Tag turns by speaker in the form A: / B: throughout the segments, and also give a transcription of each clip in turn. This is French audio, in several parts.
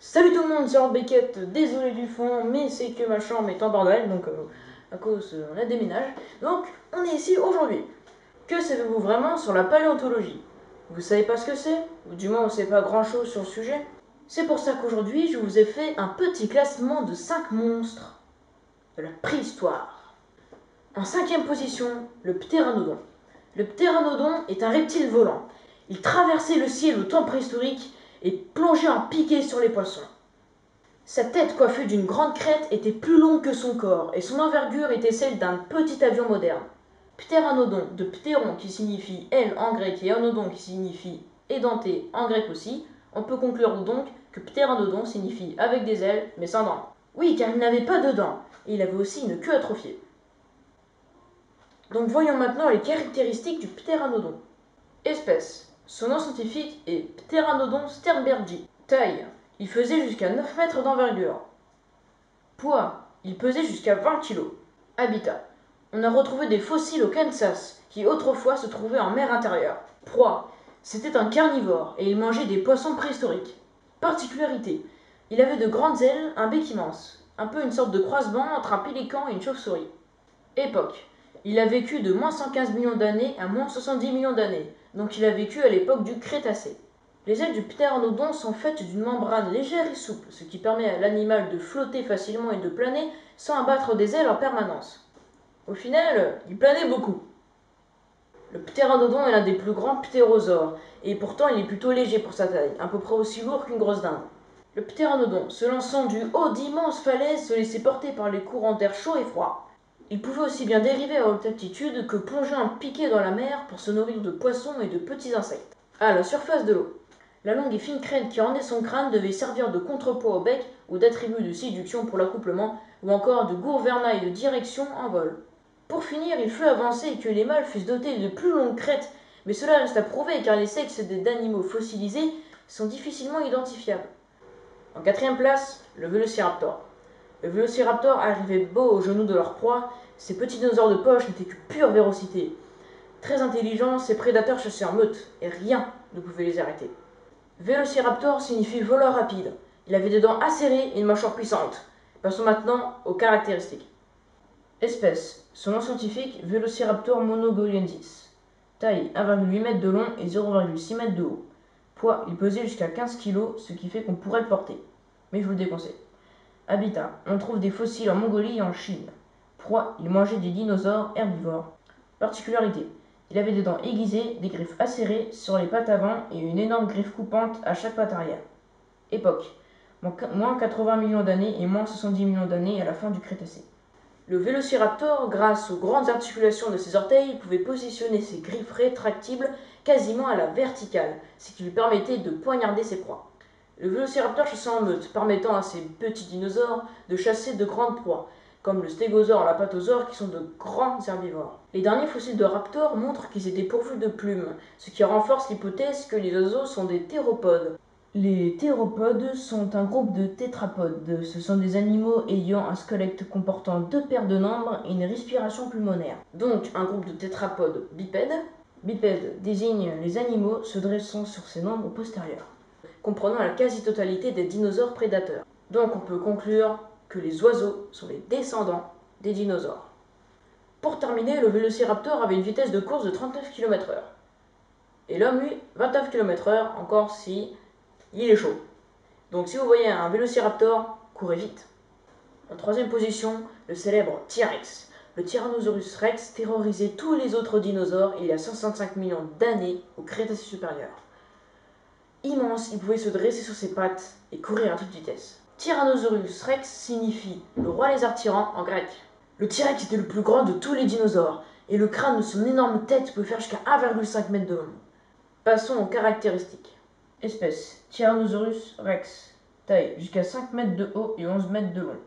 A: Salut tout le monde, c'est Lord Beckett, désolé du fond, mais c'est que ma chambre est en bordel, donc à cause on a déménage. Donc on est ici aujourd'hui. Que savez-vous vraiment sur la paléontologie? Vous savez pas ce que c'est? Ou du moins vous savez pas grand chose sur le sujet? C'est pour ça qu'aujourd'hui je vous ai fait un petit classement de 5 monstres de la préhistoire. En cinquième position, le ptéranodon. Le ptéranodon est un reptile volant. Il traversait le ciel au temps préhistorique et plongeait en piqué sur les poissons. Sa tête coiffée d'une grande crête était plus longue que son corps, et son envergure était celle d'un petit avion moderne. Ptéranodon, de ptéron qui signifie aile en grec et anodon qui signifie édenté en grec aussi, on peut conclure donc que ptéranodon signifie avec des ailes mais sans dents. Oui, car il n'avait pas de dents, et il avait aussi une queue atrophiée. Donc voyons maintenant les caractéristiques du ptéranodon. Espèce. Son nom scientifique est Pteranodon sternbergi. Taille. Il faisait jusqu'à 9 mètres d'envergure. Poids. Il pesait jusqu'à 20 kg. Habitat. On a retrouvé des fossiles au Kansas, qui autrefois se trouvaient en mer intérieure. Proie. C'était un carnivore, et il mangeait des poissons préhistoriques. Particularité. Il avait de grandes ailes, un bec immense. Un peu une sorte de croisement entre un pélican et une chauve-souris. Époque. Il a vécu de moins 115 millions d'années à moins 70 millions d'années, donc il a vécu à l'époque du Crétacé. Les ailes du ptéranodon sont faites d'une membrane légère et souple, ce qui permet à l'animal de flotter facilement et de planer sans abattre des ailes en permanence. Au final, il planait beaucoup. Le ptéranodon est l'un des plus grands ptérosaures, et pourtant il est plutôt léger pour sa taille, à peu près aussi lourd qu'une grosse dinde. Le ptéranodon, se lançant du haut d'immenses falaises, se laissait porter par les courants d'air chaud et froid. Il pouvait aussi bien dériver à haute altitude que plonger en piqué dans la mer pour se nourrir de poissons et de petits insectes. À la surface de l'eau. La longue et fine crête qui ornait son crâne devait servir de contrepoids au bec ou d'attribut de séduction pour l'accouplement, ou encore de gouvernail de direction en vol. Pour finir, il fut avancé que les mâles fussent dotés de plus longues crêtes, mais cela reste à prouver car les sexes d'animaux fossilisés sont difficilement identifiables. En quatrième place, le vélociraptor. Le vélociraptor arrivait beau aux genoux de leur proie, ces petits dinosaures de poche n'étaient que pure vérocité. Très intelligents, ces prédateurs chassaient en meute, et rien ne pouvait les arrêter. Vélociraptor signifie voleur rapide. Il avait des dents acérées et une mâchoire puissante. Passons maintenant aux caractéristiques. Espèce. Son nom scientifique, Velociraptor monogoliensis. Taille, 1,8 m de long et 0,6 m de haut. Poids, il pesait jusqu'à 15 kg, ce qui fait qu'on pourrait le porter. Mais je vous le déconseille. Habitat. On trouve des fossiles en Mongolie et en Chine. Proie. Il mangeait des dinosaures herbivores. Particularité. Il avait des dents aiguisées, des griffes acérées sur les pattes avant et une énorme griffe coupante à chaque patte arrière. Époque. Moins 80 millions d'années et moins 70 millions d'années à la fin du Crétacé. Le vélociraptor, grâce aux grandes articulations de ses orteils, pouvait positionner ses griffes rétractibles quasiment à la verticale, ce qui lui permettait de poignarder ses proies. Le vélociraptor chassait en meute, permettant à ces petits dinosaures de chasser de grandes proies, comme le stégosaure et l'apatosaure qui sont de grands herbivores. Les derniers fossiles de raptors montrent qu'ils étaient pourvus de plumes, ce qui renforce l'hypothèse que les oiseaux sont des théropodes. Les théropodes sont un groupe de tétrapodes. Ce sont des animaux ayant un squelette comportant 2 paires de membres et une respiration pulmonaire. Donc un groupe de tétrapodes bipèdes. Bipède désigne les animaux se dressant sur ses membres postérieurs, comprenant la quasi-totalité des dinosaures prédateurs. Donc on peut conclure que les oiseaux sont les descendants des dinosaures. Pour terminer, le vélociraptor avait une vitesse de course de 39 km/h. Et l'homme, lui, 29 km/h, encore si il est chaud. Donc si vous voyez un vélociraptor, courez vite. En troisième position, le célèbre T-Rex. Le Tyrannosaurus Rex terrorisait tous les autres dinosaures il y a 165 millions d'années au Crétacé supérieur. Immense, il pouvait se dresser sur ses pattes et courir à toute vitesse. Tyrannosaurus Rex signifie le roi lézard tyran en grec. Le T-Rex était le plus grand de tous les dinosaures, et le crâne de son énorme tête pouvait faire jusqu'à 1,5 m de long. Passons aux caractéristiques. Espèce, Tyrannosaurus rex. Taille, jusqu'à 5 m de haut et 11 m de long.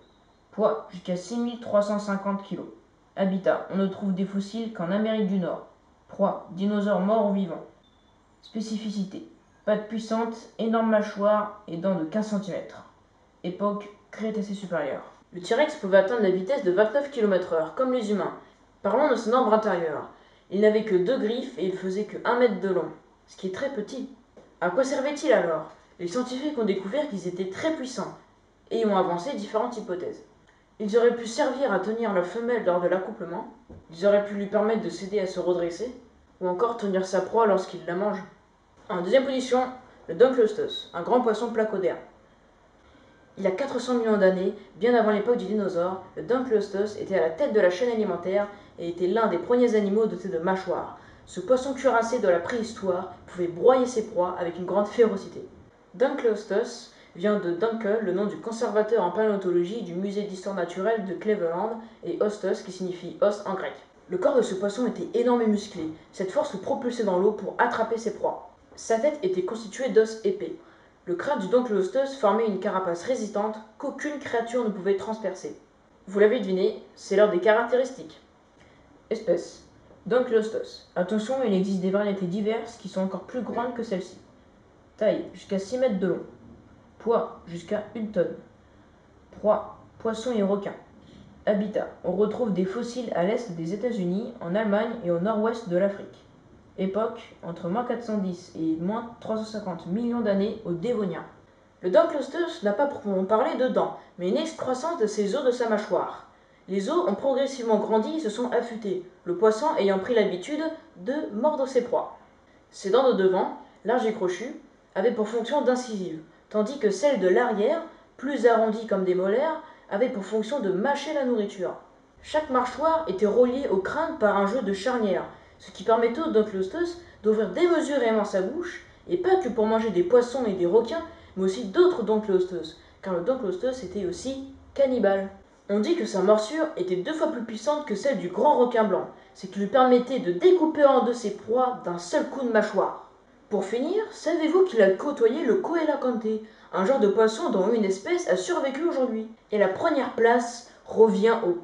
A: Poids, jusqu'à 6350 kg. Habitat, on ne trouve des fossiles qu'en Amérique du Nord. Proie, dinosaure mort ou vivant. Spécificité, pattes puissantes, énorme mâchoire et dents de 15 cm. Époque, Crétacé supérieur. Le T-Rex pouvait atteindre la vitesse de 29 km/h, comme les humains. Parlons de son membre intérieur. Il n'avait que 2 griffes et il faisait que 1 m de long, ce qui est très petit. À quoi servait-il alors? Les scientifiques ont découvert qu'ils étaient très puissants et ont avancé différentes hypothèses. Ils auraient pu servir à tenir la femelle lors de l'accouplement, ils auraient pu lui permettre de s'aider à se redresser, ou encore tenir sa proie lorsqu'il la mange. En deuxième position, le Dunkleosteus, un grand poisson placoderme. Il y a 400 millions d'années, bien avant l'époque du dinosaure, le Dunkleosteus était à la tête de la chaîne alimentaire et était l'un des premiers animaux dotés de mâchoires. Ce poisson cuirassé de la préhistoire pouvait broyer ses proies avec une grande férocité. Dunkleosteus vient de Dunkel, le nom du conservateur en paléontologie du musée d'histoire naturelle de Cleveland, et ostos qui signifie os en grec. Le corps de ce poisson était énorme et musclé. Cette force le propulsait dans l'eau pour attraper ses proies. Sa tête était constituée d'os épais. Le crâne du Dunkleosteus formait une carapace résistante qu'aucune créature ne pouvait transpercer. Vous l'avez deviné, c'est l'heure des caractéristiques. Espèce. Dunkleosteus. Attention, il existe des variétés diverses qui sont encore plus grandes que celle-ci. Taille, jusqu'à 6 mètres de long. Poids, jusqu'à 1 tonne. Proie, poissons et requins. Habitat. On retrouve des fossiles à l'est des États-Unis, en Allemagne et au nord-ouest de l'Afrique. Époque, entre moins 410 et moins 350 millions d'années au Dévonien. Le Dunkleosteus n'a pas proprement parlé de dents, mais une excroissance de ses os de sa mâchoire. Les os ont progressivement grandi et se sont affûtés, le poisson ayant pris l'habitude de mordre ses proies. Ses dents de devant, larges et crochues, avaient pour fonction d'incisives, tandis que celles de l'arrière, plus arrondies comme des molaires, avaient pour fonction de mâcher la nourriture. Chaque mâchoire était reliée au crâne par un jeu de charnières, ce qui permettait au Dunkleosteus d'ouvrir démesurément sa bouche, et pas que pour manger des poissons et des requins, mais aussi d'autres Dunkleosteus, car le Dunkleosteus était aussi cannibale. On dit que sa morsure était 2 fois plus puissante que celle du grand requin blanc, ce qui lui permettait de découper en deux ses proies d'un seul coup de mâchoire. Pour finir, savez-vous qu'il a côtoyé le Coelacanth, un genre de poisson dont une espèce a survécu aujourd'hui? Et la première place revient au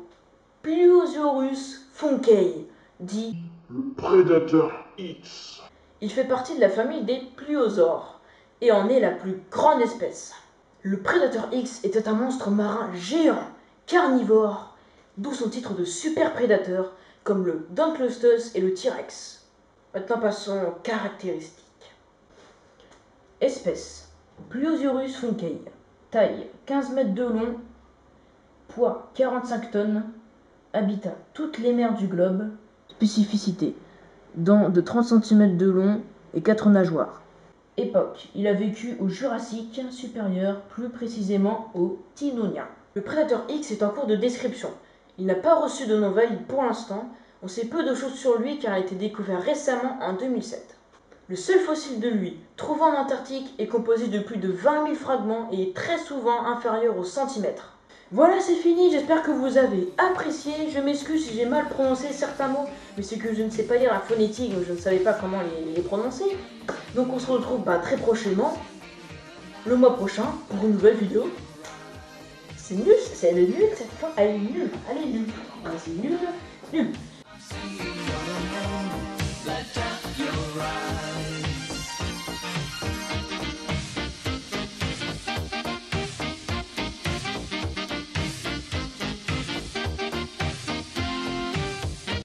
A: Pliosaurus funkei, dit
B: le prédateur X.
A: Il fait partie de la famille des pliosaures et en est la plus grande espèce. Le prédateur X était un monstre marin géant, carnivore, d'où son titre de super prédateur, comme le Dunkleosteus et le T-Rex. Maintenant passons aux caractéristiques. Espèce. Pliosaurus funkei. Taille 15 mètres de long. Poids 45 tonnes. Habitat toutes les mers du globe. Spécificité. Dents de 30 cm de long et 4 nageoires. Époque. Il a vécu au Jurassique supérieur, plus précisément au Tinonien. Le prédateur X est en cours de description. Il n'a pas reçu de nom valide pour l'instant. On sait peu de choses sur lui car il a été découvert récemment en 2007. Le seul fossile de lui, trouvé en Antarctique, est composé de plus de 20 000 fragments et est très souvent inférieur au centimètre. Voilà, c'est fini, j'espère que vous avez apprécié. Je m'excuse si j'ai mal prononcé certains mots, mais c'est que je ne sais pas lire la phonétique, donc je ne savais pas comment les prononcer. Donc on se retrouve très prochainement, le mois prochain, pour une nouvelle vidéo. C'est nul, elle est nulle cette fin, elle est nulle, c'est nul, nul.